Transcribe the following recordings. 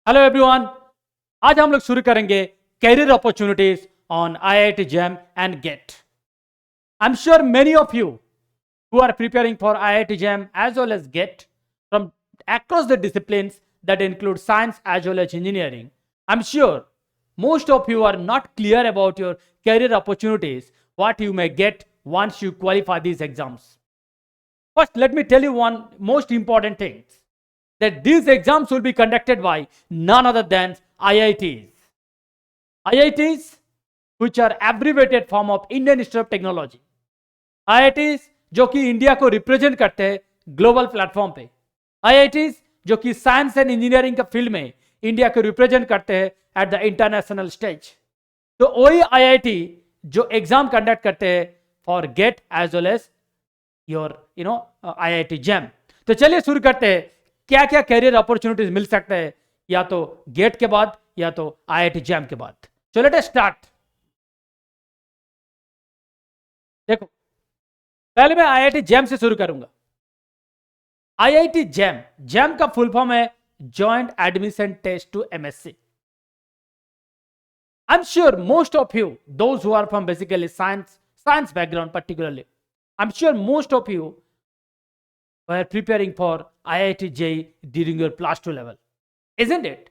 Hello everyone, आज हम लोग शुरू करेंगे career opportunities on IIT JAM and GATE. I am sure many of you who are preparing for IIT JAM as well as GET from across the disciplines that include science as well as engineering. I'm sure most of you are not clear about your career opportunities, what you may get once you qualify these exams. First, let me tell you one most important thing, that these exams will be conducted by none other than IITs. IITs, which are abbreviated form of Indian Institute of Technology. IITs जो कि India को represent करते हैं global platform पे. IITs जो कि science and engineering के field में इंडिया को रिप्रेजेंट करते हैं एट द इंटरनेशनल स्टेज. तो वही IIT जो एग्जाम कंडक्ट करते हैं for GATE as well as your IIT JAM. तो चलिए शुरू करते हैं क्या क्या कैरियर अपॉर्चुनिटीज मिल सकते हैं या तो गेट के बाद या तो IIT JAM के बाद. So let us start. देखो, पहले मैं IIT JAM से शुरू करूंगा. IIT JAM का फुल फॉर्म है joint admission test to MSc. I am sure most of you, those who are from basically science background particularly, I'm sure most of you were preparing for IIT JEE during your plus 2 level, isn't it?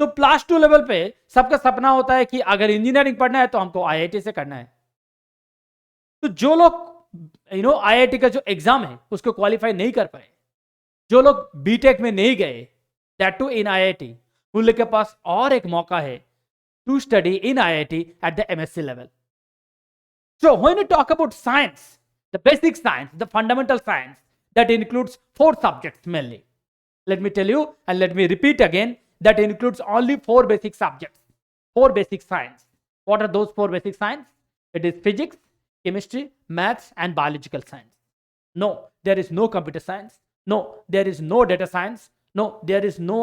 तो plus 2 level पे सबका सपना होता है कि अगर engineering पढ़ना है तो हमको IIT से करना है. तो जो लोग IIT का जो एग्जाम है उसको क्वालिफाई नहीं कर पाए, जो लोग बीटेक में नहीं गए, दैट टू इन IIT, उन लोग के पास और एक मौका है to study in IIT at the MSc level. So when you talk about science, the basic science, the fundamental science, that includes 4 subjects mainly. Let me tell you and let me repeat again, that includes only 4 basic subjects, 4 basic science. What are those 4 basic science? It is physics, chemistry, maths and biological science. No, there is no computer science. No, there is no data science. No, there is no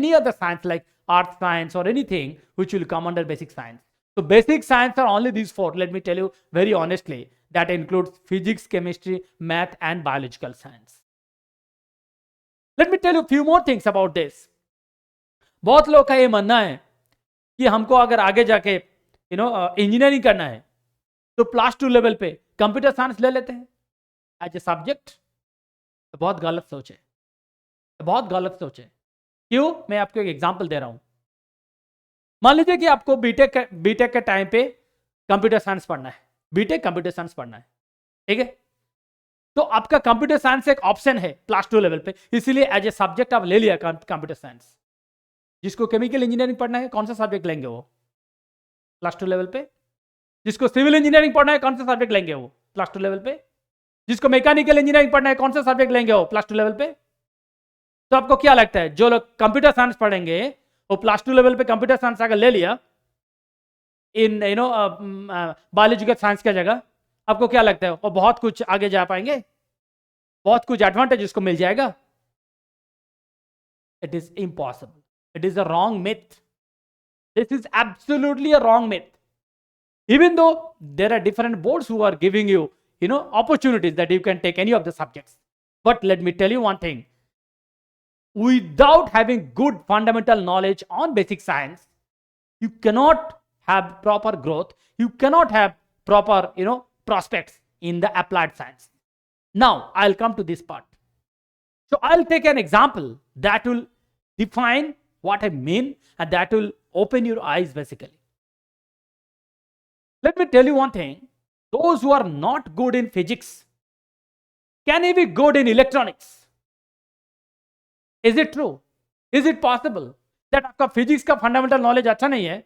any other science like art science or anything which will come under basic science. So basic science are only these 4. Let me tell you very honestly, that includes physics, chemistry, math and biological science. Let me tell you a few more things about this. बहुत लोग का ये मानना है कि हमको अगर आगे जाके इंजीनियरिंग करना है तो प्लस 2 लेवल पे कंप्यूटर साइंस ले लेते हैं एज ए सब्जेक्ट. तो बहुत गलत सोच है, बहुत गलत सोच है. क्यों? मैं आपको एक एग्जांपल दे रहा हूं. मान लीजिए कि आपको बीटेक के टाइम पे कंप्यूटर साइंस पढ़ना है, बीटेक कंप्यूटर साइंस पढ़ना है, ठीक है. तो आपका कंप्यूटर साइंस एक ऑप्शन है प्लस 2 लेवल पे, इसीलिए एज ए सब्जेक्ट आप ले लिया कंप्यूटर साइंस. जिसको केमिकल इंजीनियरिंग पढ़ना है, कौन सा सब्जेक्ट लेंगे वो प्लस 2 लेवल पे? जिसको सिविल इंजीनियरिंग पढ़ना है, कौन सा सब्जेक्ट लेंगे वो प्लस 2 लेवल पे? जिसको मैकेनिकल इंजीनियरिंग पढ़ना है, कौन सा सब्जेक्ट लेंगे वो प्लस 2 लेवल पे? तो आपको क्या लगता है, जो लोग कंप्यूटर साइंस पढ़ेंगे वो प्लस 2 लेवल पे कंप्यूटर साइंस अगर ले लिया इन बायोलॉजिकल साइंस की जगह, आपको क्या लगता है वो बहुत कुछ आगे जा पाएंगे, बहुत कुछ एडवांटेज उसको मिल जाएगा? It is impossible. It is a wrong myth. This is absolutely a wrong myth. Even though there are different boards who are giving you opportunities that you can take any of the subjects, but let me tell you one thing, without having good fundamental knowledge on basic science, you cannot have proper growth, you cannot have proper prospects in the applied science. Now I'll come to this part. So I'll take an example that will define what I mean and that will open your eyes basically. Let me tell you one thing, those who are not good in physics can he be good in electronics? Is it true? Is it possible that आपका physics का fundamental knowledge अच्छा नहीं है,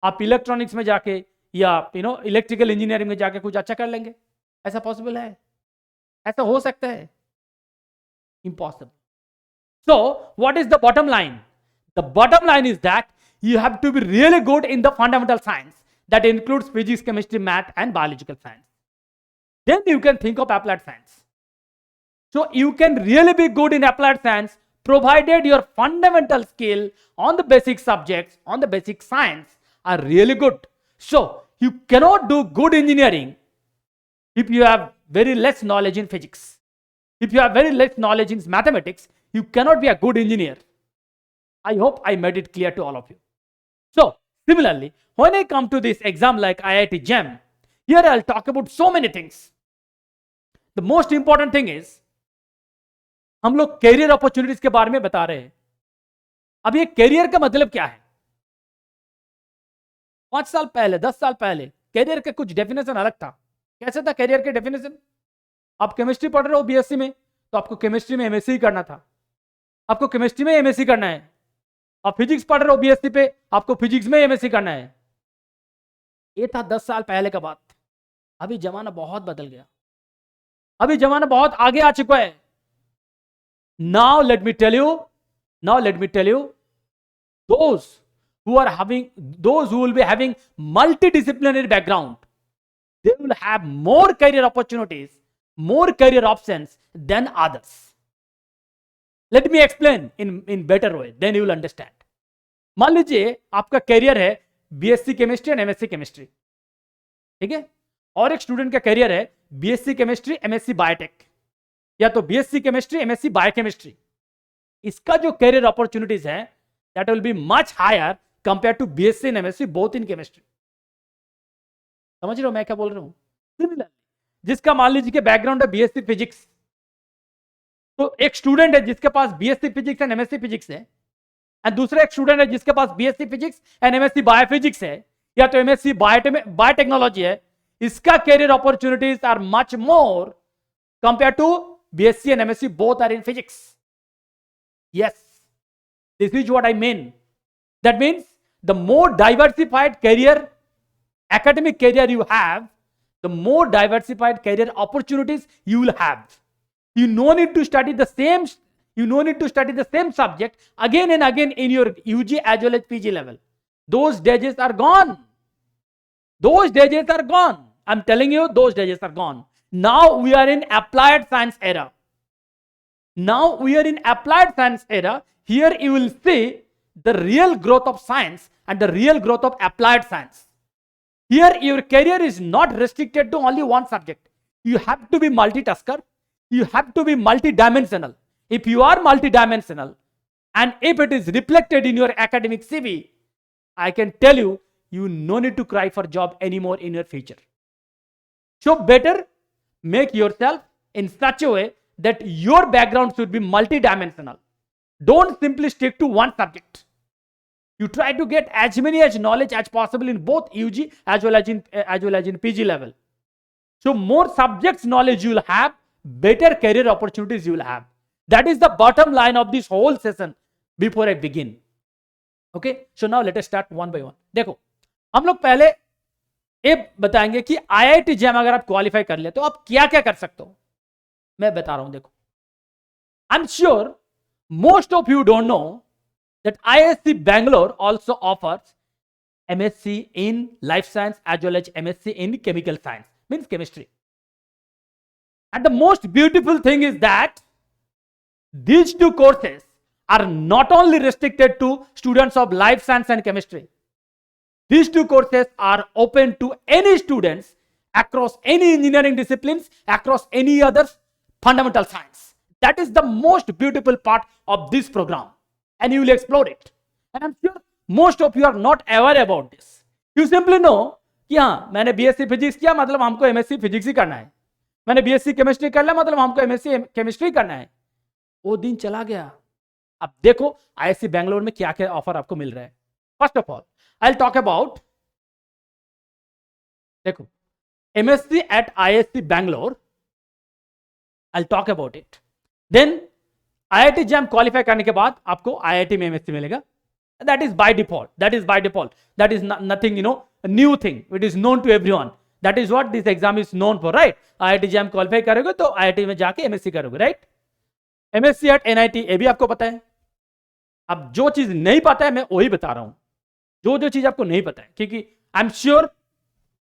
आप electronics में जाके या electrical engineering में जाके कुछ अच्छा कर लेंगे? ऐसा पॉसिबल है? ऐसा हो सकता है? Impossible. So what is the bottom line? The bottom line is that you have to be really good in the fundamental science that includes physics, chemistry, math and biological science. Then you can think of applied science. So you can really be good in applied science provided your fundamental skill on the basic subjects, on the basic science are really good. So you cannot do good engineering if you have very less knowledge in physics. If you have very less knowledge in mathematics, you cannot be a good engineer. I hope I made it clear to all of you. So similarly, when I come to this exam like IIT JAM, here I'll talk about so many things. The most important thing is हम लोग career opportunities के बारे में बता रहे हैं. अब ये कैरियर का मतलब क्या है? 5 साल पहले, 10 साल पहले कैरियर के कुछ डेफिनेशन अलग था. कैसे था कैरियर के डेफिनेशन? आप केमिस्ट्री पढ़ रहे हो बीएससी में, तो आपको केमिस्ट्री में एमएससी करना था. आपको केमिस्ट्री में एमएससी करना है. आप फिजिक्स पढ़ रहे हो बीएससी पे, आपको फिजिक्स में एमएससी करना है. ये था 10 साल पहले का बात. अभी जमाना बहुत बदल गया. अभी जमाना बहुत आगे आ चुका है. Now let me tell you, those who will be having multidisciplinary background, they will have more career opportunities, more career options than others. Let me explain in better way, then you will understand. मान लीजिए आपका career है BSc chemistry and MSc chemistry, ठीक है, और एक student का career है बीएससी केमिस्ट्री एमएससी बायोटेक, या तो बीएससी केमिस्ट्री एमएससी बायोकेमिस्ट्री. इसका जो कैरियर अपॉर्चुनिटीज है that will be much higher compare to BSc and MSc both in chemistry. समझ रहे हो मैं क्या बोल रहा हूं? सिमिलरली जिसका मान लीजिए कि बैकग्राउंड है बीएससी फिजिक्स, तो एक स्टूडेंट है जिसके पास BSc physics and MSc physics है, एंड दूसरा एक स्टूडेंट है जिसके पास BSc physics and MSc biophysics है, या तो एमएससी बायोटेक्नोलॉजी है. इसका career opportunities are much more compare to BSc and MSc both are in physics. Yes, this is what I mean. That means the more diversified career, academic career you have, the more diversified career opportunities you will have. You no need to study the same. You no need to study the same subject again and again in your UG as well as PG level. Those days are gone. Those days are gone. I'm telling you, those days are gone. Now we are in applied science era. Now we are in applied science era. Here you will see the real growth of science and the real growth of applied science. Here your career is not restricted to only one subject. You have to be multitasker. You have to be multidimensional. If you are multidimensional and if it is reflected in your academic CV, I can tell you, you no need to cry for job anymore in your future. So better make yourself in such a way that your background should be multidimensional. Don't simply stick to one subject. You try to get as many as knowledge as possible in both UG as well as in PG level. So more subjects knowledge you will have, better career opportunities you will have. That is the bottom line of this whole session before I begin. Okay, so now let us start one by one. देखो, हम लोग पहले ये बताएंगे कि IIT JAM अगर आप qualify कर ले तो आप क्या क्या कर सकते हो. मैं बता रहा हूं. देखो, I'm sure most of you don't know that IIT Bangalore also offers MSc in life science as well as MSc in chemical science, means chemistry. And the most beautiful thing is that these two courses are not only restricted to students of life science and chemistry. These two courses are open to any students across any engineering disciplines, across any other fundamental science. That is the most beautiful part of this program, and you will explore it. And I'm sure most of you are not aware about this. You simply know कि हाँ, मैंने BSc physics किया मतलब हमको MSc physics ही करना है. मैंने BSc chemistry कर लिया मतलब हमको MSc केमिस्ट्री करना है. वो दिन चला गया. अब देखो IIT बैंगलोर में क्या क्या ऑफर आपको मिल रहा है. First of all I'll talk about, देखो, MSc at IIT Bangalore. I'll talk about it. Then IIT JAM qualify करने के बाद आपको IIT में MSc मिलेगा. That is by default. That is nothing, new thing. It is known to everyone. That is what this exam is known for, right? IIT JAM qualify करोगे तो IIT में जाके MSc करोगे, right? MSc at NIT ये भी आपको पता है. अब जो चीज नहीं पता है मैं वही बता रहा हूं. जो चीज आपको नहीं पता है, क्योंकि I am sure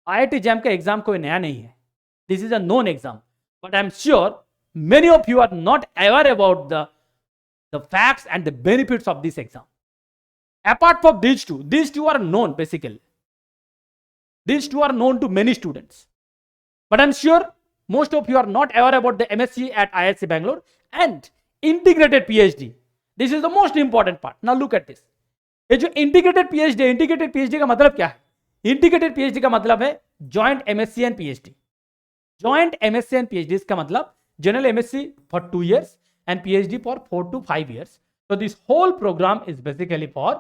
IIT JAM का एग्जाम कोई नया नहीं है. This is a known exam, but I am sure many of you are not aware about the facts and the benefits of this exam. Apart from these two are known basically. These two are known to many students, but I'm sure most of you are not aware about the MSc at IIT Bangalore and integrated PhD. This is the most important part. Now look at this. ये जो integrated PhD का मतलब क्या है? Integrated PhD का मतलब है joint MSc and PhD. Joint MSc and PhD इसका मतलब general MSc for 2 years and PhD for 4 to 5 years. So this whole program is basically for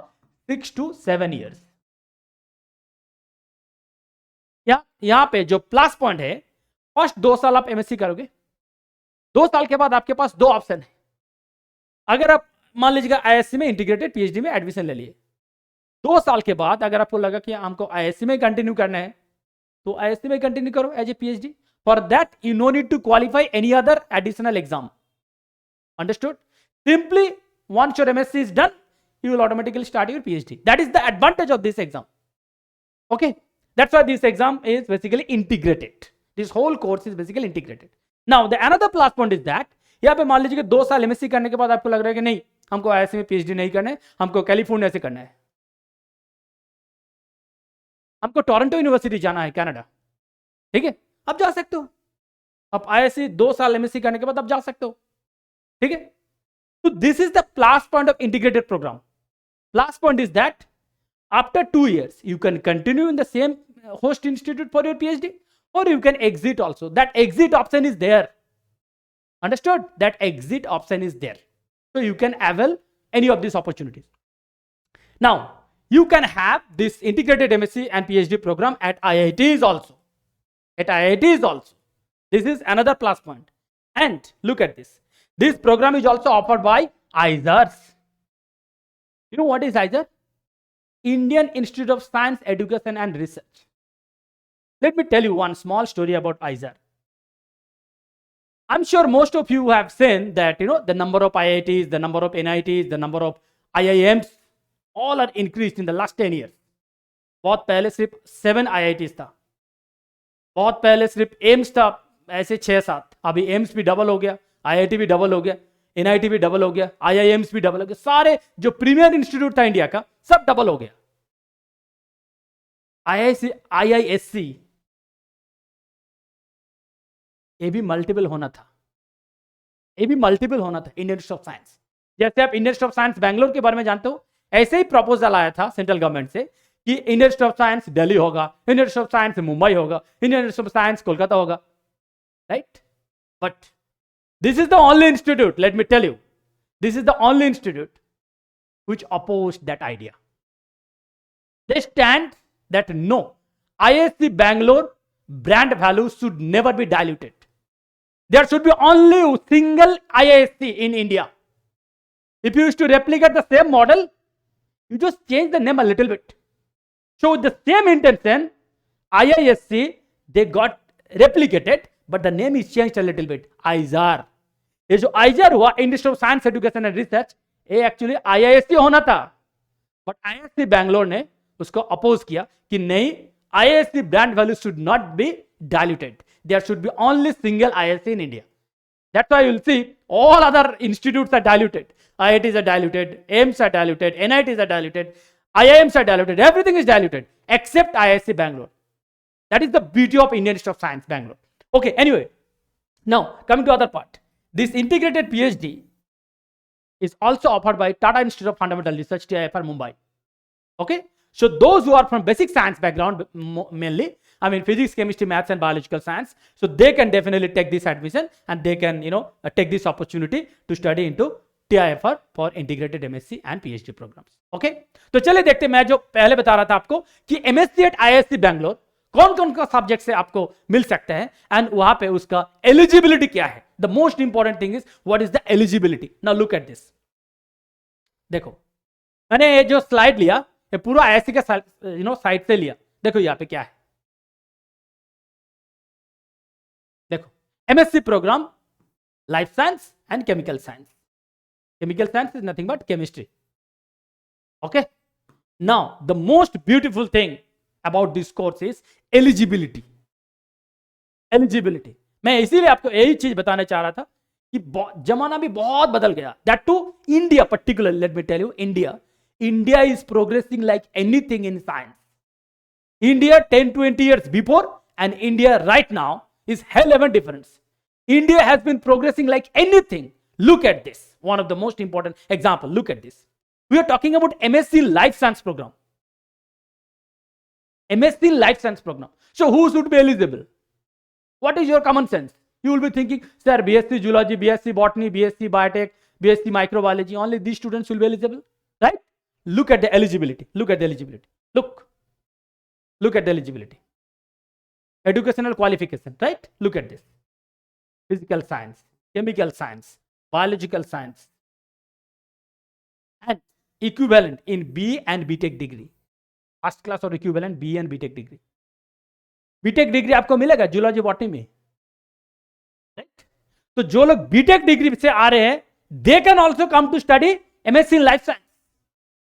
6 to 7 years. यहां पे जो प्लस पॉइंट है, फर्स्ट 2 साल आप एमएससी करोगे, 2 साल के बाद आपके पास 2 ऑप्शन है. अगर आप मान लीजिएगा आईएससी में इंटीग्रेटेड पीएचडी में एडमिशन ले लिए, 2 साल के बाद अगर आपको लगा कि हमको आईएससी में कंटिन्यू करना है तो आईएससी में कंटिन्यू करो as a PhD. For that you no need to qualify any other additional exam. Understood? Simply once your MSc is done, you will automatically start your PhD. That is the advantage of this exam. Okay, that's why this exam is basically integrated. This whole course is basically integrated. Now the another plus point is that यहाँ पे मान लीजिए कि 2 साल MSc करने के बाद आपको लग रहा है कि नहीं, हमको IISc में PhD नहीं करना है, हमको कैलिफोर्निया से करना है, हमको टोरंटो यूनिवर्सिटी जाना है कनाडा. ठीक है, आप जा सकते हो. आप IISc 2 साल MSc करने के बाद आप जा सकते हो. ठीक है. तो this is the plus point of integrated programme. Plus point is that after 2 years you can continue in the same host institute for your PhD or you can exit also. That exit option is there. Understood? That exit option is there. So you can avail any of these opportunities. Now you can have this integrated MSc and PhD program at IITs also. At IITs also. This is another plus point. And look at this. This program is also offered by IISER. You know what is IISER? Indian Institute of Science, Education and Research. Let me tell you one small story about IISER. I'm sure most of you have seen that the number of IITs, the number of NITs, the number of IIMs, all are increased in the last 10 years. बहुत पहले सिर्फ 7 IITs था, बहुत पहले सिर्फ AIIMS था, ऐसे 6-7. अभी एम्स भी डबल हो गया, IIT भी डबल हो गया, NIT भी डबल हो गया, IIMs भी डबल हो गया. सारे जो प्रीमियर इंस्टीट्यूट था इंडिया का सब डबल हो गया. IISc ये भी मल्टीपल होना था, ये भी मल्टीपल होना था. इंडियन इंस्टीट्यूट ऑफ साइंस, जैसे आप Indian Institute of science Bangalore के बारे में जानते हो, ऐसे ही प्रपोजल आया था सेंट्रल गवर्नमेंट से कि Indian Institute of Science Delhi होगा, Indian Institute of Science Mumbai होगा, Indian Institute of Science Kolkata होगा. Right? But this is the only institute, let me tell you, this is the only institute which opposed that idea. They stand that no, IISc Bangalore brand value should never be diluted. There should be only a single IISc in India. If you used to replicate the same model, you just change the name a little bit. So with the same intention, IISc, they got replicated, but the name is changed a little bit. IISER. ये जो IISER हुआ, institute of science education and research, ये actually IISc होना था, but IISc Bangalore ने उसको oppose किया कि नहीं, IISc brand value should not be diluted. There should be only single IISc in India. That's why you will see all other institutes are diluted. IITs are diluted, AIMS are diluted, NITs are diluted, IIMs are diluted, everything is diluted except IISc Bangalore. That is the beauty of Indian Institute of Science Bangalore. Okay, anyway, now coming to other part. This integrated PhD is also offered by Tata Institute of Fundamental Research, TIFR, Mumbai. Okay, so those who are from basic science background, mainly, I mean physics, chemistry, maths and biological science, so they can definitely take this admission and they can take this opportunity to study into TIFR for integrated MSc and PhD programs. Okay, तो चलिए देखते हैं. मैं जो पहले बता रहा था आपको कि MSc at IISc बैंगलोर कौन कौन का सब्जेक्ट से आपको मिल सकते हैं एंड वहां पे उसका एलिजिबिलिटी क्या है. The most important thing is what is the eligibility. Now look at this. देखो, मैंने ये जो स्लाइड लिया, ये पूरा IISc का साइट से लिया. देखो यहाँ पे क्या है. देखो, MSc programme life science and chemical science. Chemical science is nothing but chemistry. Okay. Now, the most beautiful thing about this course is eligibility. Eligibility. मैं इसीलिए आपको यही चीज बताना चाह रहा था कि जमाना भी बहुत बदल गया. That too, India particularly. Let me tell you, India is progressing like anything in science. India 10-20 years before and India right now is hell of a difference. India has been progressing like anything. Look at this. One of the most important example. Look at this. We are talking about MSc Life Science program. MSc Life Science program. So who should be eligible? What is your common sense? You will be thinking, sir, BSc Zoology, BSc Botany, BSc Biotech, BSc Microbiology, only these students will be eligible, right? Look at the eligibility. Look at the eligibility. Look at the eligibility. Educational qualification, right? Look at this. Physical science, chemical science, biological science, and equivalent in B and BTech degree. First class or equivalent B and BTech degree. BTech degree आपको मिलेगा zoology botany में, right? तो जो लोग BTech degree से आ रहे हैं, they can also come to study MSc in life science.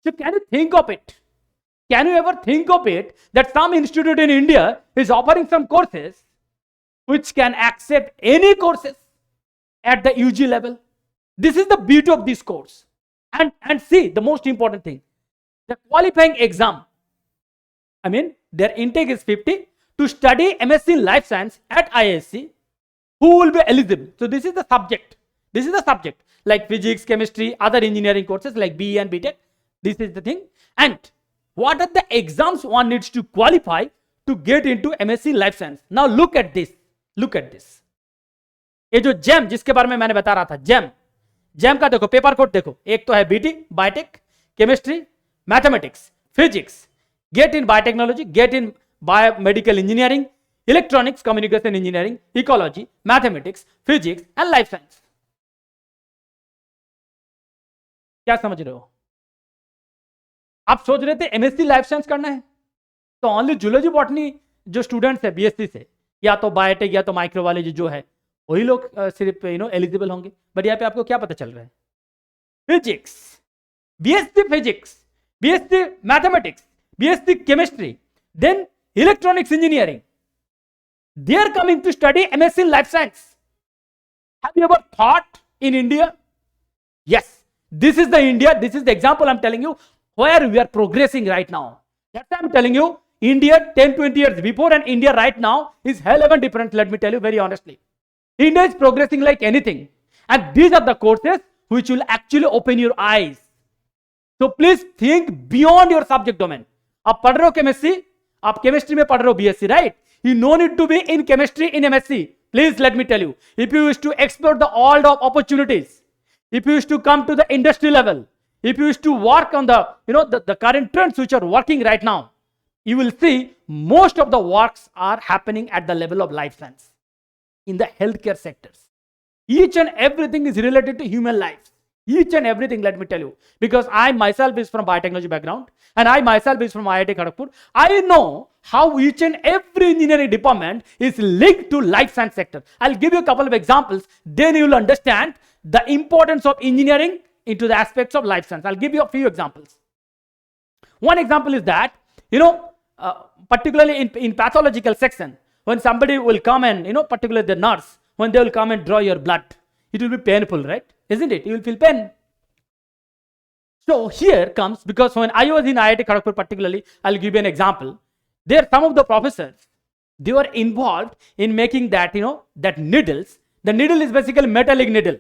So can you think of it? Can you ever think of it that some institute in India is offering some courses which can accept any courses at the UG level? This is the beauty of this course. And see, the most important thing, the qualifying exam, I mean, their intake is 50 to study MSc in life science at IISc. Who will be eligible? So this is the subject. This is the subject, like physics, chemistry, other engineering courses like BE and BTech. This is the thing. And what are the exams one needs to qualify to get into MSc Life Science? Now look at this. Look at this. ये जो jam जिसके बारे में मैंने बता रहा था, jam का देखो पेपर कोड देखो. एक तो है BT, biotech, chemistry, mathematics, physics, get in biotechnology, get in biomedical engineering, electronics, communication engineering, ecology, mathematics, physics and life science. क्या समझ रहे हो? आप सोच रहे थे एमएससी लाइफ साइंस करना है तो ओनली जूलॉजी बॉटनी जो स्टूडेंट्स है बीएससी से, या तो बायोटेक या तो माइक्रोबायोलॉजी जो है, वही लोग सिर्फ एलिजिबल होंगे. बट यहाँ पे आपको क्या पता चल रहा है? Physics, BSc physics, BSc mathematics, BSc chemistry, then electronics engineering, they are coming to study MSc in life science. Have you ever thought in India? Yes, this is the India, this is the example I'm telling you where we are progressing right now. That's why I'm telling you, India 10-20 years before and India right now is hell even different, let me tell you very honestly. India is progressing like anything, and these are the courses which will actually open your eyes. So please think beyond your subject domain. आप पढ़ रहे हो chemistry, आप chemistry में पढ़ रहे हो BSc, right? You no need to be in chemistry in MSc. Please let me tell you, if you wish to explore the world of opportunities, if you wish to come to the industry level, if you wish to work on the the current trends which are working right now, you will see most of the works are happening at the level of life science in the healthcare sectors. Each and everything is related to human lives. Each and everything, let me tell you, because I myself is from biotechnology background and I myself is from IIT Kharagpur. I know how each and every engineering department is linked to life science sector. I'll give you a couple of examples, then you will understand the importance of engineering into the aspects of life science. I'll give you a few examples. One example is that, particularly in pathological section, when somebody will come and, particularly the nurse, when they will come and draw your blood, it will be painful, right? Isn't it? You will feel pain. So here comes, because when I was in IIT Kharagpur particularly, I'll give you an example. There some of the professors, they were involved in making that, that needles. The needle is basically metallic needle.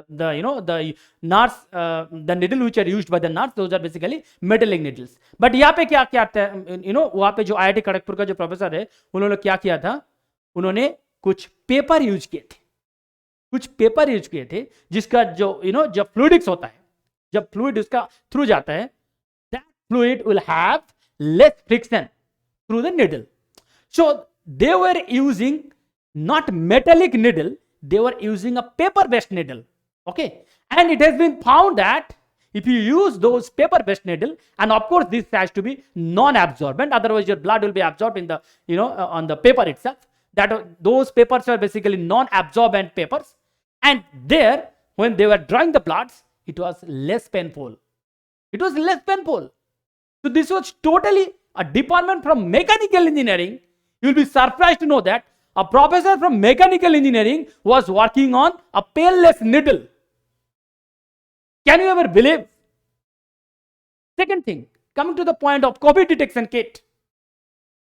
The nurse, the needle which are used by the nurse, those are basically metallic needles. But यहाँ पे क्या क्या था, वहाँ पे जो IIT Kharagpur का जो प्रोफेसर है, उन्होंने क्या किया था? उन्होंने कुछ पेपर यूज किए थे. कुछ पेपर यूज किए थे जिसका जो जब फ्लूइडिक्स होता है, जब फ्लूइड उसका थ्रू जाता है, that fluid will have less friction through the needle. So they were using not metallic needle, they were using a paper based needle. Okay, and it has been found that if you use those paper based needle, and of course this has to be non-absorbent, otherwise your blood will be absorbed in the on the paper itself. That those papers are basically non-absorbent papers. And there, when they were drawing the bloods, it was less painful. It was less painful. So this was totally a department from mechanical engineering. You will be surprised to know that a professor from mechanical engineering was working on a painless needle. Can you ever believe? Second thing, coming to the point of COVID detection kit.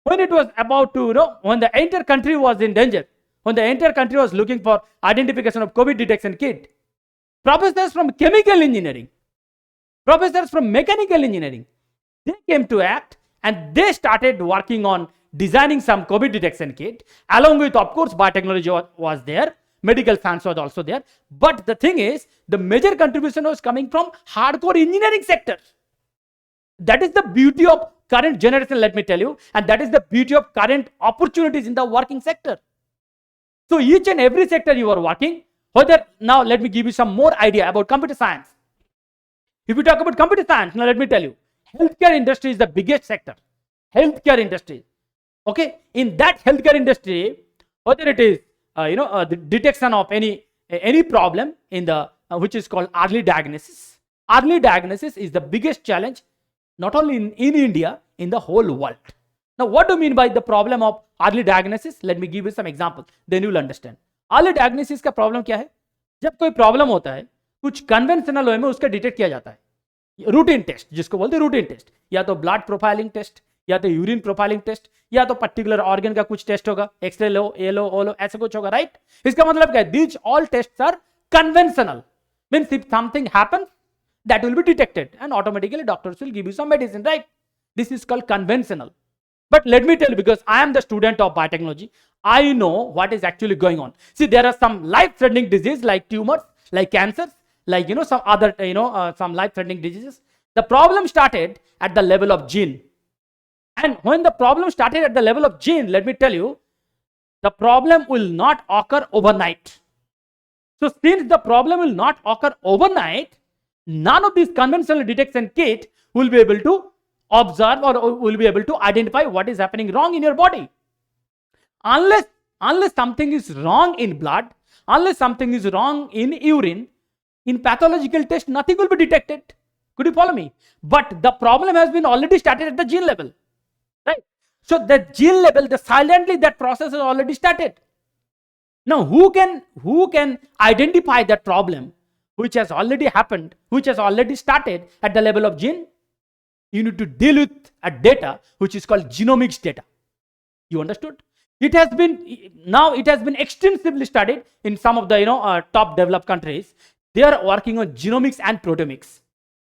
When it was about to, when the entire country was in danger, when the entire country was looking for identification of COVID detection kit, Professors from chemical engineering, professors from mechanical engineering, they came to act and they started working on designing some COVID detection kit. Along with, of course, biotechnology was there, medical science was also there. But the thing is, the major contribution was coming from hardcore engineering sector. That is the beauty of current generation, let me tell you, and that is the beauty of current opportunities in the working sector. So each and every sector you are working, whether, now let me give you some more idea about computer science. If you talk about computer science, now let me tell you, healthcare industry is the biggest sector. Healthcare industry. Okay, in that healthcare industry, whether it is the detection of any problem in the which is called early diagnosis. Early diagnosis is the biggest challenge, not only in India, in the whole world. Now, what do you mean by the problem of early diagnosis? Let me give you some example, then you will understand. Early diagnosis का problem क्या है? जब कोई problem होता है, कुछ conventional way में उसका detect किया जाता है. रूटीन टेस्ट, जिसको बोलते हैं रूटीन टेस्ट, या तो ब्लड प्रोफाइलिंग टेस्ट, या तो यूरिन प्रोफाइलिंग टेस्ट, या तो पर्टिकुलर ऑर्गन का कुछ टेस्ट होगा, एक्सरे लो, ए लो, ओ लो, ऐसा कुछ होगा, राइट? इसका मतलब क्या है? These all tests are conventional. Means if something happens, that will be detected and automatically doctors will give you some medicine, right? This is called conventional. But let me tell you, because I am the student of biotechnology, I know what is actually going on. See, there are some life-threatening diseases like tumors, like cancers, like some other some life-threatening diseases. The problem started at the level of gene, and when the problem started at the level of gene, let me tell you, the problem will not occur overnight. So since the problem will not occur overnight, none of these conventional detection kit will be able to observe or will be able to identify what is happening wrong in your body. Unless something is wrong in blood, unless something is wrong in urine, in pathological test, nothing will be detected. Could you follow me? But the problem has been already started at the gene level, right? So the gene level, silently that process has already started. Now, who can identify that problem which has already happened, which has already started at the level of gene? You need to deal with a data which is called genomics data. You understood? It has been extensively studied in some of the top developed countries. They are working on genomics and proteomics.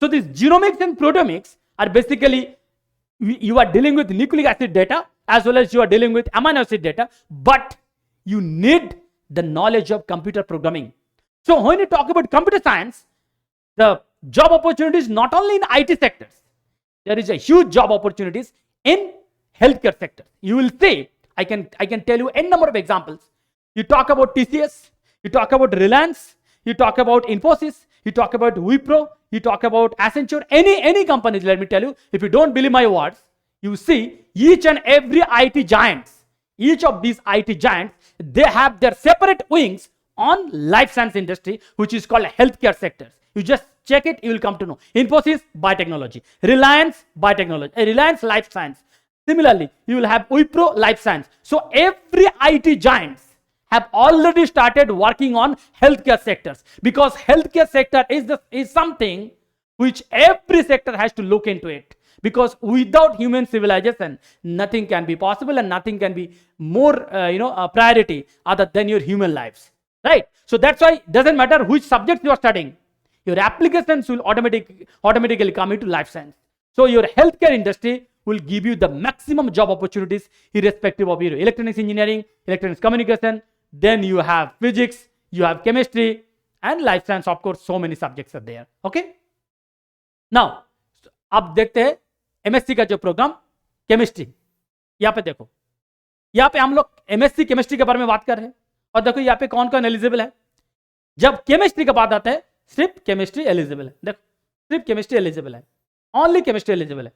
So these genomics and proteomics are basically, you are dealing with nucleic acid data as well as you are dealing with amino acid data, but you need the knowledge of computer programming. So when you talk about computer science, the job opportunities not only in IT sectors, there is a huge job opportunities in healthcare sector. You will see, I can tell you n number of examples. You talk about TCS, you talk about Reliance, you talk about Infosys, you talk about Wipro, you talk about Accenture, any companies, let me tell you, if you don't believe my words, you see each and every IT giants, each of these IT giants, they have their separate wings on life science industry, which is called healthcare sectors. You just check it, you will come to know. Infosys, biotechnology. Reliance, biotechnology. Reliance, life science. Similarly, you will have Wipro, life science. So every IT giants have already started working on healthcare sectors, because healthcare sector is something which every sector has to look into it. Because without human civilization, nothing can be possible and nothing can be more a priority other than your human lives. Right? So that's why it doesn't matter which subject you are studying, your applications will automatically come into life science. So your healthcare industry will give you the maximum job opportunities irrespective of your electronics engineering, electronics communication, then you have physics, you have chemistry, and life science, of course, so many subjects are there. Okay? Now, अब देखते हैं MSc का जो programme chemistry. यहाँ पे देखो, यहाँ पे हम लोग एमएससी केमिस्ट्री के बारे में बात कर रहे हैं. और देखो यहाँ पे कौन कौन एलिजिबल है. जब केमिस्ट्री का बात आता है, सिर्फ केमिस्ट्री एलिजिबल है. देखो, सिर्फ केमिस्ट्री एलिजिबल है, ओनली केमिस्ट्री एलिजिबल है.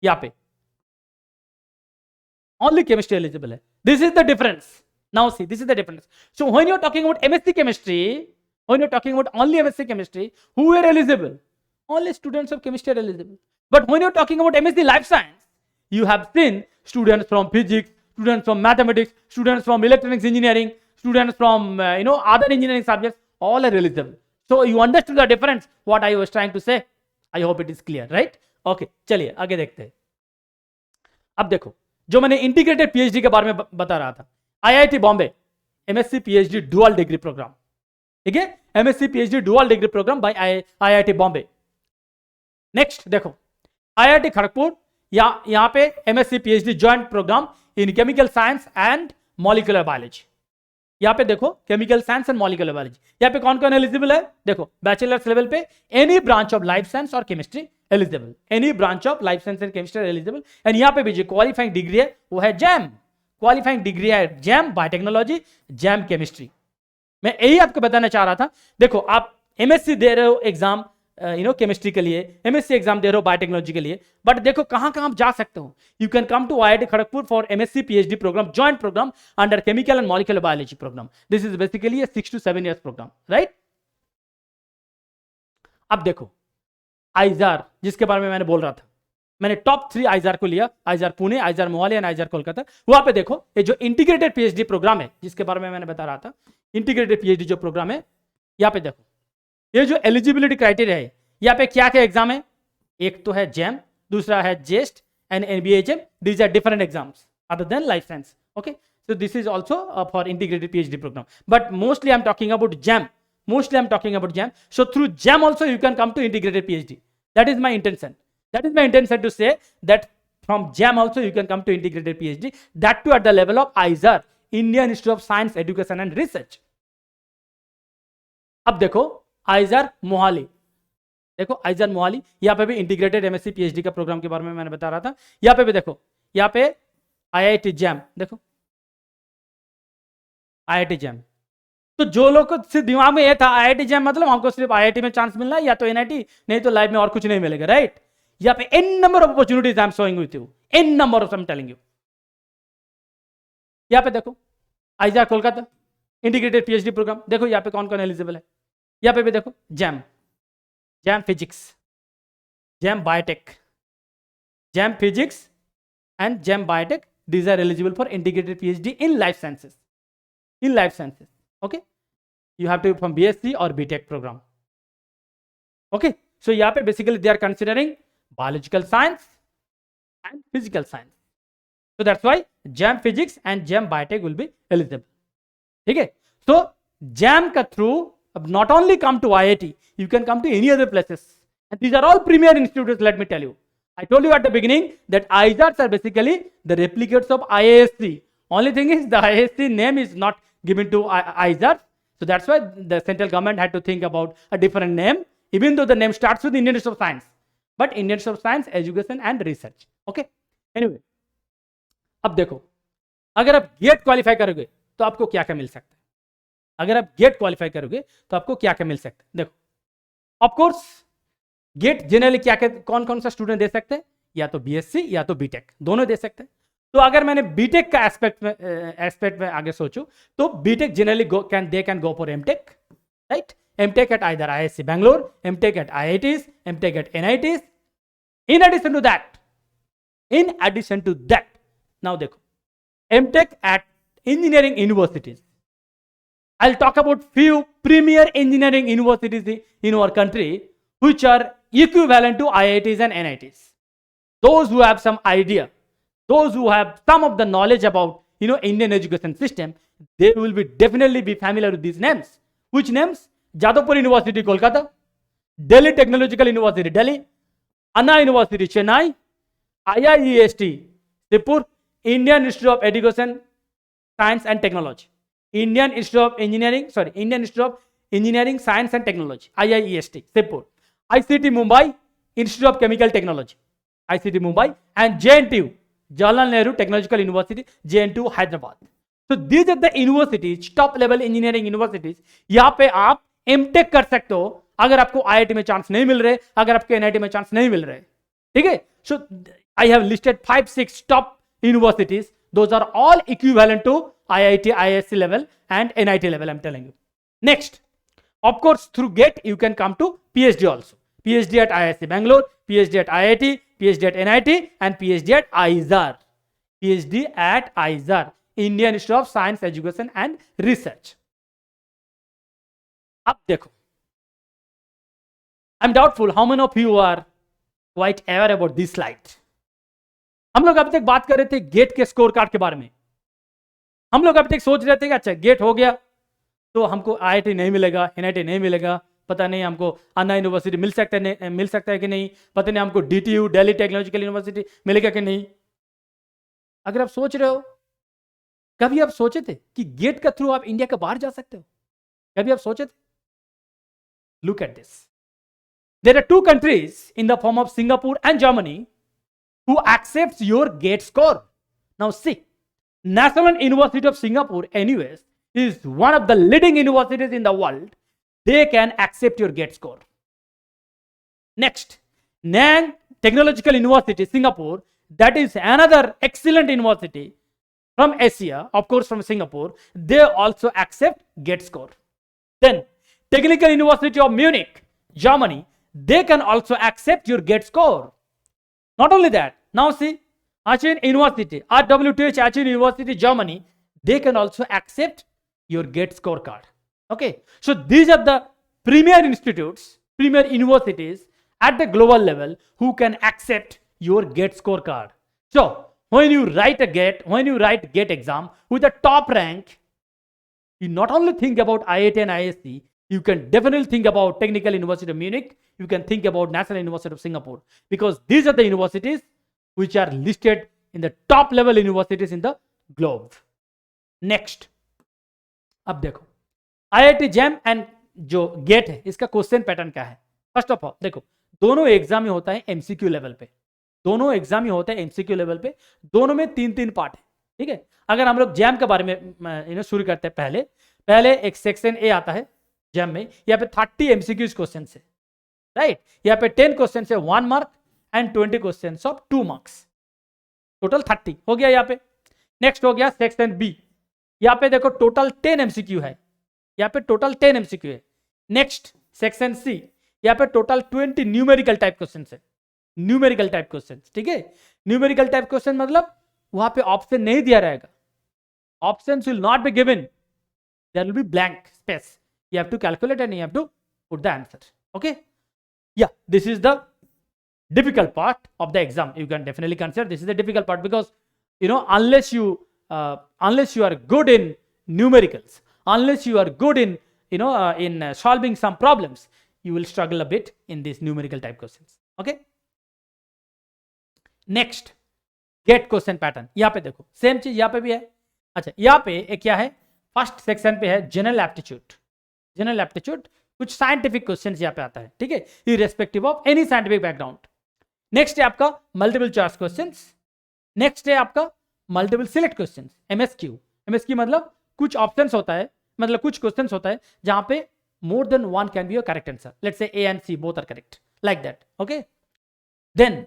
यहाँ पे ओनली केमिस्ट्री एलिजिबल है. This is the difference. Now see, this is the difference. So when you are talking about MSc chemistry, when you are talking about only MSc chemistry, who are eligible? Only students of chemistry are eligible. But when you're talking about MSc life science, you have seen students from physics, students from mathematics, students from electronics engineering, students from other engineering subjects, all are eligible. So you understood the difference, what I was trying to say. I hope it is clear, right? Okay, चलिए आगे देखते हैं. अब देखो, जो मैंने integrated PhD के बारे में बता रहा था, IIT Bombay MSc PhD dual degree programme. ठीक है, MSc PhD dual degree program by IIT Bombay. Next देखो IIT खड़गपुर यहाँ पे MSc PhD joint programme in chemical science and molecular biology. यहाँ पे देखो chemical science and molecular biology. यहाँ पे कौन कौन एलिजिबल है? देखो बैचलर्स लेवल पे any branch of life science और chemistry eligible, any branch of life science and chemistry eligible. And यहाँ पे भी जो क्वालिफाइंग डिग्री है वो है जैम, क्वालिफाइंग डिग्री है जैम बायोटेक्नोलॉजी, जैम केमिस्ट्री. मैं यही आपको बताना चाह रहा था. देखो आप MSc दे रहे हो एग्जाम केमिस्ट्री के लिए, MSc एग्जाम दे रहे हो बायोटेक्नोलॉजी के लिए, बट देखो कहां कहां आप जा सकते हो. You can come to IIT Kharagpur for MSc PhD programme, joint programme under chemical and molecular biology programme. This is basically 6 to 7 years programme, right. अब देखो आइजार, जिसके बारे में मैंने बोल रहा था, मैंने टॉप 3 आइजार को लिया, आइजार पुणे, आइजार मोहाली एंड आइजार कोलकाता. वहां पे देखो ये जो इंटीग्रेटेड PhD प्रोग्राम है जिसके बारे में मैंने बता रहा था, इंटीग्रेटेड PhD जो प्रोग्राम है, यहाँ पे देखो ये जो एलिजिबिलिटी क्राइटेरिया है, यहाँ पे क्या क्या एग्जाम है? एक तो है जैम, दूसरा है JEST and NBHM. These are different exams other than life science. Okay, so this is also for integrated PhD program, but mostly I'm talking about JAM. Mostly I'm talking about JAM. So through JAM also you can come to integrated PhD. That is my intention. That is my intention to say that from JAM also you can come to integrated PhD. That too at the level of IISER, Indian Institute of Science, Education and Research. अब देखो IISER Mohali, देखो IISER Mohali, यहाँ पे भी integrated MSc PhD का programme के बारे में मैंने बता रहा था. यहाँ पे भी देखो, यहाँ पे IIT JAM, देखो IIT JAM. तो जो लोग को सिर्फ दिमाग में ये था IIT JAM मतलब हमको सिर्फ IIT में चांस मिलना है या तो NIT, नहीं तो लाइफ में और कुछ नहीं मिलेगा, राइट. यहाँ पे n number of opportunities I am showing with you, n number of, I am telling you. यहाँ पे देखो IISER Kolkata integrated PhD programme, देखो यहाँ पे कौन कौन एलिजिबल है. यहाँ पे भी देखो JAM, JAM physics, JAM biotech, JAM physics and JAM biotech. These are eligible for integrated PhD in life sciences, in life sciences. Okay, you have to be from BSc or BTech program. Okay, so यहाँ पे basically they are considering biological science and physical science. So that's why JAM physics and JAM biotech will be eligible. ठीक है. So JAM का through not only come to IIT, you can come to any other places. And these are all premier institutes. Let me tell you. I told you at the beginning that IISERs are basically the replicates of IISc. Only thing is the IISc name is not given to IISER, so that's why the central government had to think about a different name, even though the name starts with Indian Institute of Science, but Indian Institute of Science, Education and Research. Okay, anyway, अब देखो अगर आप gate qualify करोगे तो आपको क्या क्या मिल सकता है. अगर आप गेट क्वालिफाई करोगे तो आपको क्या क्या मिल सकता है. देखो ऑफ कोर्स गेट जनरली क्या क्या कौन कौन सा स्टूडेंट दे सकते हैं, या तो BSc या तो BTech, दोनों दे सकते हैं. तो अगर मैंने बीटेक का एस्पेक्ट में आगे सोचूं तो BTech generally they can go for MTech, right. MTech at either IISc Bangalore, MTech at IITs, MTech at NITs. In addition to that now देखो MTech at engineering universities. I will talk about few premier engineering universities in our country which are equivalent to IITs and NITs. Those who have some idea, those who have some of the knowledge about Indian education system, they will be definitely be familiar with these names. Which names? Jadavpur University Kolkata, Delhi Technological University Delhi, Anna University Chennai, IIEST Sripur, Indian Institute of Education Science and Technology, Indian Institute of Engineering Science and Technology, IIEST Sripur, ICT Mumbai, Institute of Chemical Technology, ICT Mumbai, and JNTU Jawaharlal Nehru Technological University, JNTU Hyderabad. So these are the universities, top level engineering universities. यहाँ पे आप MTech कर सकते हो अगर आपको IIT में chance नहीं मिल रहे, अगर आपको NIT में चांस नहीं मिल रहे. ठीक है. So I have listed 5-6 top universities. Those are all equivalent to IIT, IISc level and NIT level. I'm telling you. Next, of course, through GATE you can come to PhD also. PhD at IISc Bangalore, PhD at IIT, PhD at NIT and PhD at IISER. PhD at IISER, Indian Institute of Science, Education and Research. अब देखो, I'm doubtful how many of you are quite aware about this slide. हम लोग अभी तक बात कर रहे थे गेट के स्कोर कार्ड के बारे में. हम लोग अभी तक सोच रहे थे कि अच्छा गेट हो गया, तो हमको IIT नहीं मिलेगा, NIT नहीं मिलेगा, पता नहीं हमको अन्ना यूनिवर्सिटी मिल सकता है कि नहीं, पता नहीं हमको DTU दिल्ली टेक्नोलॉजिकल यूनिवर्सिटी मिलेगा कि नहीं। अगर आप सोच रहे हो, कभी आप सोचे थे कि गेट के थ्रू आप इंडिया के बाहर जा सकते हो? कभी आप सोचे थे? Look at this, there are two countries in the form of Singapore and Germany who accepts your gate score. Now see, National University of Singapore NUS is one of the leading universities in the world. They can accept your gate score. Next, Nanyang Technological University Singapore, that is another excellent university from Asia, of course from Singapore, they also accept gate score. Then Technical University of Munich, Germany, they can also accept your gate score. Not only that, now see, Aachen University, RWTH Aachen University, Germany, they can also accept your gate scorecard. Okay, so these are the premier institutes, premier universities at the global level who can accept your gate scorecard. So when you write gate exam with a top rank, you not only think about IIT and ISC, you can definitely think about Technical University of Munich, you can think about National University of Singapore, because these are the universities which are listed in the top level universities in the globe. Next, अब देखो IIT JAM and जो gate है इसका question pattern क्या है। First of all देखो, दोनों exam में होता है MCQ लेवल पे, दोनों एग्जाम में होता है MCQ लेवल पे, दोनों में 3-3 पार्ट है। ठीक है, अगर हम लोग जैम के बारे में शुरू करते हैं, पहले एक सेक्शन ए आता है जैम में, यहाँ पे 30 MCQ क्वेश्चन है, राइट। यहाँ पे 10 क्वेश्चन है 1 mark and 20 question of 2 marks, total 30 हो गया यहाँ पे। नेक्स्ट हो गया सेक्शन बी, यहाँ पे देखो टोटल 10 MCQ है, यहाँ पे टोटल 10 MCQ है। नेक्स्ट सेक्शन सी, यहाँ पे टोटल 20 न्यूमेरिकल टाइप क्वेश्चन है, न्यूमेरिकल टाइप क्वेश्चन। ठीक है, न्यूमेरिकल टाइप क्वेश्चन मतलब वहां पे ऑप्शन नहीं दिया रहेगा, options will not be given, there will be blank space, you have to calculate and you have to put the answer. Okay, yeah, this is the difficult part of the exam. You can definitely consider this is the difficult part, because you know, unless you are good in numericals, unless you are good in solving some problems, you will struggle a bit in these numerical type questions. Okay, next, GATE question pattern, यहाँ पे देखो same चीज यहाँ पे भी है। अच्छा, यहाँ पे एक क्या है, फर्स्ट सेक्शन पे है जनरल एप्टीट्यूड, जनरल एप्टीट्यूड कुछ साइंटिफिक क्वेश्चंस यहाँ पे आता है। ठीक है, irrespective of any scientific background. Next है आपका मल्टीपल चॉइस क्वेश्चंस, नेक्स्ट है आपका मल्टीपल सिलेक्ट क्वेश्चंस, एमएसक्यू मतलब कुछ ऑप्शंस होता है, मतलब कुछ क्वेश्चंस होता है जहां पे more than one can be your correct answer, let's say A and C both are correct, like that. Okay, then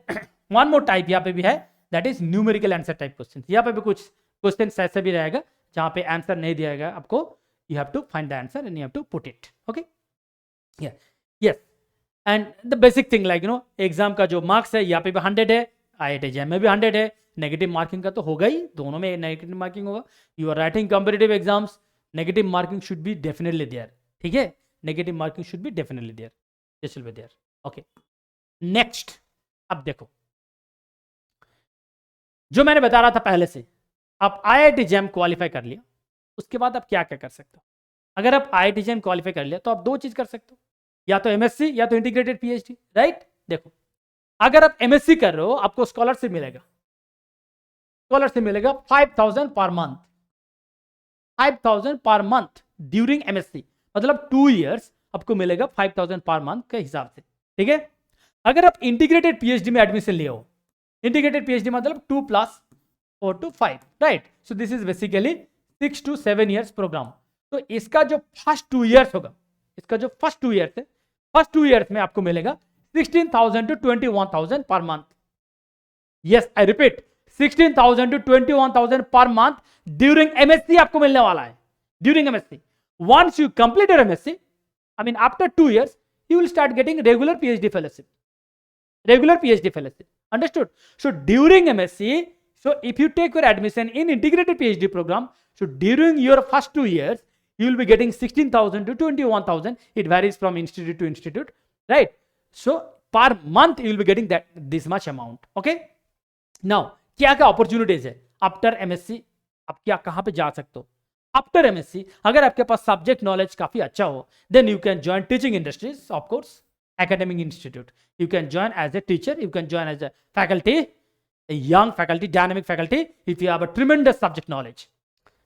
one more type यहाँ पे भी है, that is numerical answer type question. यहाँ पे भी कुछ क्वेश्चन ऐसे भी रहेगा जहां पे आंसर नहीं दिया जाएगा आपको, you have to find the answer and you have to put it. Okay, yeah, yes, and the basic thing like exam का जो मार्क्स है यहाँ पे भी 100 है, IIT JAM में भी 100 है, नेगेटिव मार्किंग का तो होगा ही, दोनों में नेगेटिव मार्किंग होगा। You are writing competitive exams, negative marking should be definitely there. ठीक है, negative marking should be definitely there, this will be there. Okay, next, अब देखो जो मैंने बता रहा था पहले से, आप IIT JAM क्वालिफाई कर लिया, उसके बाद आप क्या क्या कर सकते हो। अगर आप IIT JAM क्वालिफाई कर लिया तो आप दो चीज कर सकते हो, या तो MSc या तो इंटीग्रेटेड PhD, राइट। देखो, अगर आप MSc कर रहे हो आपको स्कॉलरशिप मिलेगा, स्कॉलरशिप मिलेगा 5000 per month, 5000 per month during MSc, मतलब 2 इयर्स आपको मिलेगा 5000 पर मंथ के हिसाब से। ठीक है, अगर आप इंटीग्रेटेड PhD में एडमिशन लिए हो, इंटीग्रेटेड PhD मतलब 2 + 4 to 5, right. So this is basically 6 to 7 years programme. तो इसका जो फर्स्ट 2 इयर्स होगा, इसका जो फर्स्ट 2 इयर्स है, फर्स्ट 2 इयर्स में आपको मिलेगा 16,000 to 21,000 per month. Yes, I repeat, 16,000 to 21,000 per month during MSc आपको मिलने वाला है, during MSc। Once you complete your MSc, I mean after 2 years, you will start getting regular PhD fellowship, regular PhD fellowship, understood? So during MSc, so if you take your admission in integrated PhD program, so during your first 2 years, you will be getting 16,000 to 21,000. It varies from institute to institute, right? So per month you will be getting this much amount. Okay? Now, क्या क्या opportunities है after MSc? आप क्या कहाँ पे जा सकते हो? आफ्टर एमएससी अगर आपके पास सब्जेक्ट नॉलेज काफी अच्छा हो, then you can join teaching industries, of course academic institute. You can join as a teacher, you can join as a faculty, a young faculty, dynamic faculty, if you have a tremendous subject knowledge.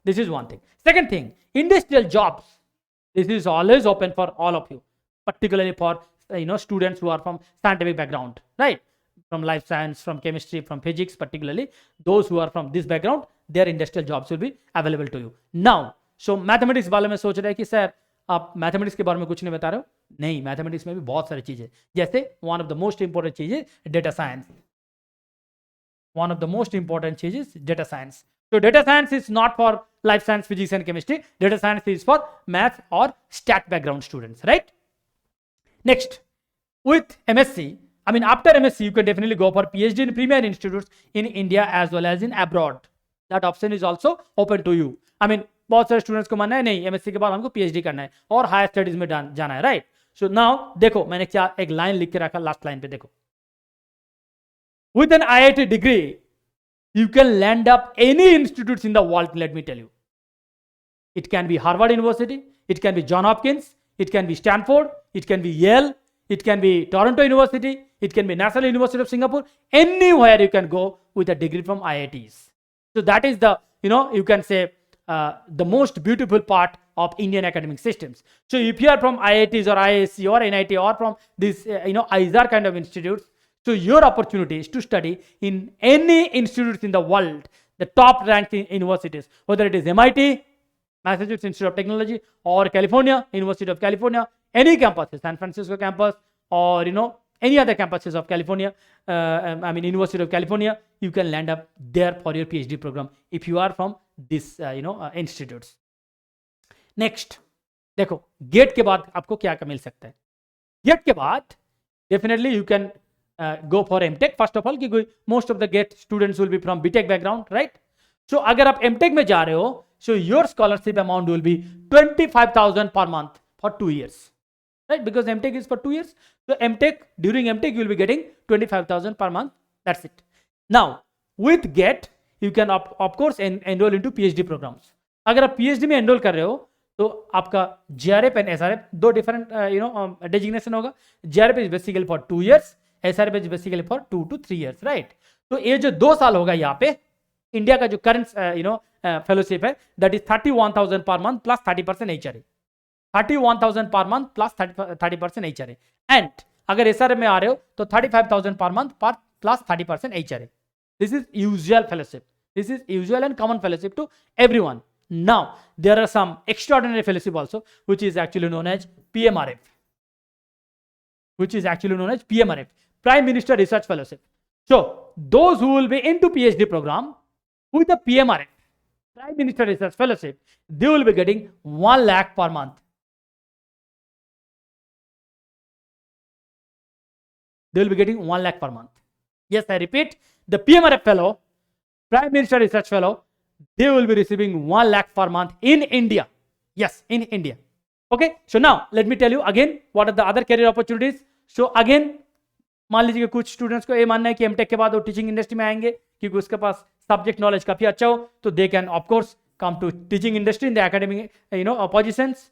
This is one thing. Second thing, industrial jobs. This is always open for all of you, particularly for students who are from scientific background, right? From life science, from chemistry, from physics, particularly those who are from this background, their industrial jobs will be available to you. Now, so mathematics वाले में सोच रहे हैं कि sir आप mathematics के बारे में कुछ नहीं बता रहे हो. नहीं, मैथमेटिक्स में भी बहुत सारी चीजें, जैसे one of the most important चीज is data science. One of the most important चीज is data science. So data science is not for life science, physics and chemistry. Data science is for math or stat background students, right? Next, with MSc, I mean after MSc, you can definitely go for PhD in premier institutes in India as well as in abroad. That option is also open to you. I mean बहुत सारे students को मानना है नहीं MSc के बाद हमको PhD करना है और हायर स्टडीज में जाना है, राइट? सो नाउ देखो मैंने क्या एक लाइन लिख के रखा, लास्ट लाइन पे देखो. With N IIT degree you can land up any institutes in the world, let me tell you. It can be Harvard University, it can be John Hopkins, it can be Stanford, it can be Yale, it can be Toronto University, it can be National University of Singapore. Anywhere you can go with a degree from IITs. So that is the, you can say the most beautiful part of Indian academic systems. So if you are from IITs or IISc or NIT or from this IISR kind of institutes, so your opportunity is to study in any institutes in the world, the top ranked universities, whether it is MIT, Massachusetts Institute of Technology, or California, University of California, any campuses, San Francisco campus, or any other campuses of California, University of California, you can land up there for your PhD program if you are from this institutes. Next, देखो gate के बाद आपको क्या मिल सकता है. Gate के बाद definitely you can go for MTech first of all, क्योंकि most of the GATE students will be from BTech background, right? So अगर आप MTech में जा रहे हो, so your scholarship amount will be 25,000 per month for 2 years, right? Because MTech is for 2 years. So during MTech you will be getting 25,000 per month. That's it. Now with GATE you can of course enroll into PhD programs. अगर आप PhD में enroll कर रहे हो तो आपका JRF and SRF दो different designation होगा. JRF is basically for 2 years, SRF is basically for 2 to 3 years, right? तो ये जो 2 साल होगा यहाँ पे इंडिया का जो करंट फेलोशिप है, that is 31,000 per month plus 30% HRA. 31,000 per month plus 30% HRA. And अगर SRF में आ रहे हो तो 35,000 पर मंथ पर plus 30% HRA. This is usual fellowship. This is usual and common fellowship to everyone. Now there are some extraordinary fellowship also, which is actually known as PMRF. Prime Minister Research Fellowship. So those who will be into PhD program with the PMRF, Prime Minister Research Fellowship, they will be getting 1 lakh per month. They will be getting 1 lakh per month. Yes, I repeat, the PMRF fellow, Prime Minister Research Fellow, they will be receiving 1 lakh per month in India. Yes, in India. Okay, so now let me tell you again what are the other career opportunities. So again, मान लीजिए कुछ students को ये मानना है कि MTech के बाद वो टीचिंग इंडस्ट्री में आएंगे क्योंकि उसके पास सब्जेक्ट नॉलेज काफी अच्छा हो, तो they can of course come to teaching industry in the academic positions,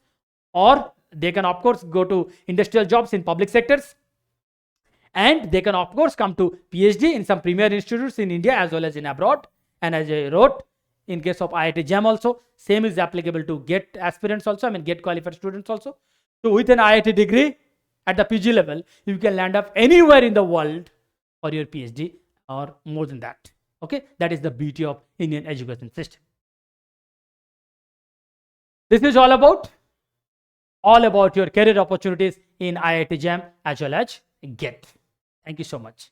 और they can of course go to industrial jobs in public sectors, and they can of course come to PhD in some premier institutes in India as well as in abroad. And as I wrote, in case of IIT JAM also, same is applicable to GATE aspirants also, GATE qualified students also. So with an IIT degree at the PG level, you can land up anywhere in the world for your PhD or more than that. Okay, that is the beauty of Indian education system. This is all about your career opportunities in IIT JAM as well as GATE. Thank you so much.